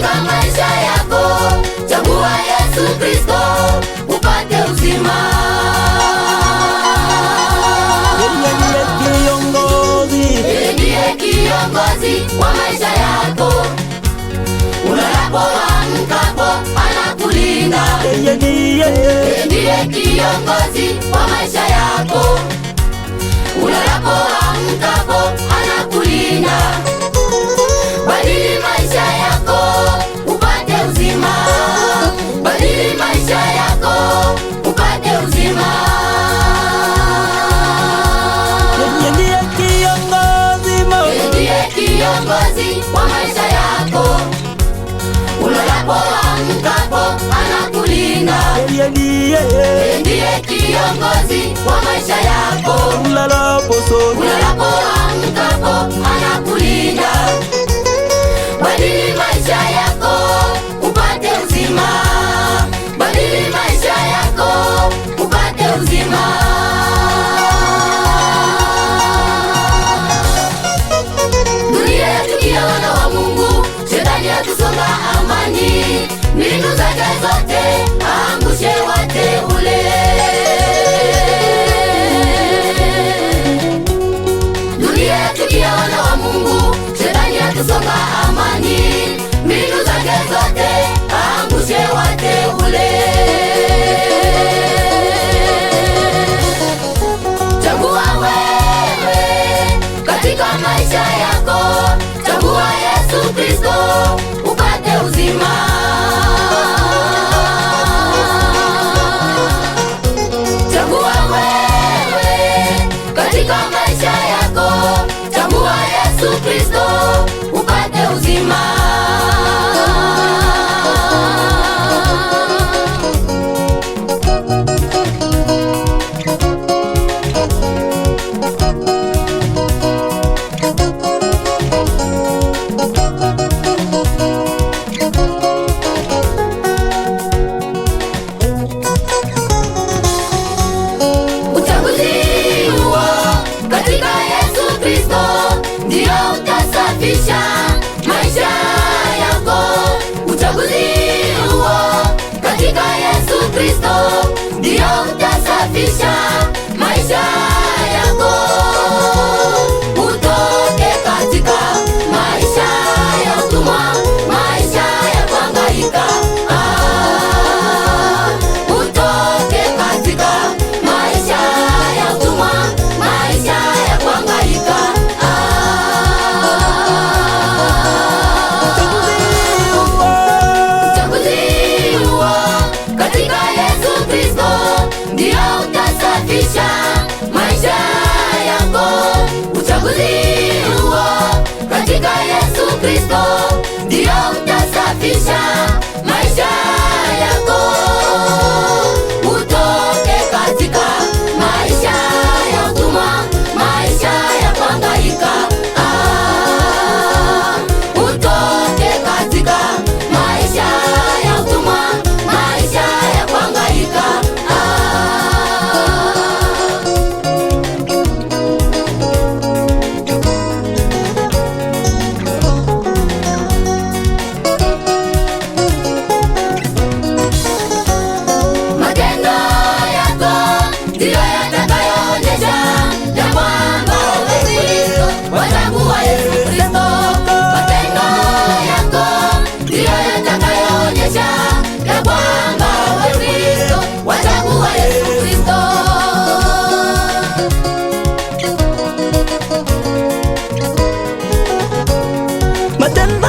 katika maisha yako. Chagua Yesu Kristo upate uzima. Ndiye kiongozi wa maisha yako. Ulalapo amkapo anakulinda. Ndiye kiongozi wa maisha yako. Ulalapo amkapo anakulinda. Badili maisha yako upate uzima. Badili maisha yako upate uzima. Ndiye kiongozi wa maisha yako. Ulalapo amkapo anakulinda. Ndiye kiongozi wa maisha yako. Ulalapo amkapo anakulinda. Badili maisha yako upate uzima. Badili maisha yako upate uzima. Dunia yachukia wana wa Mungu, Shetani atusonga amani. Mbinu zake zote angushe wateule. Dunia yachukia wana wa Mungu, Shetani atusonga amani. Mbinu zake zote angushe wateule. Chagua wewe katika maisha yako. Chagua Yesu Kristo upate uzima. Chagua wewe katika maisha yako. Chagua Yesu Kristo upate uzima. Uchaguzi huo katika Yesu Kristo ndio utasafisha maisha yako. Uchaguzi huo katika Yesu Kristo ndio utasafisha maisha yako. Utoke katika maisha ya utumwa, maisha ya kuhangaika. Utoke katika maisha ya utumwa, maisha ya kuhangaika. Uchaguzi huo katika Yesu Kristo ndio utasafisha maisha yako. Uchaguzi huo katika Yesu Kristo ndio utasafisha maisha yako. Utoke katika maisha ya utumwa, maisha ya kuhangaika. Utoke katika maisha ya utumwa, maisha ya kuhangaika. Matendo yako ndiyo yatakayoonyesha ya kwamba wewe Kristo wachagua Yesu Kristo. Matendo yako ndiyo yatakayoonyesha ya kwamba wewe Kristo wachagua Yesu Kristo. Matendo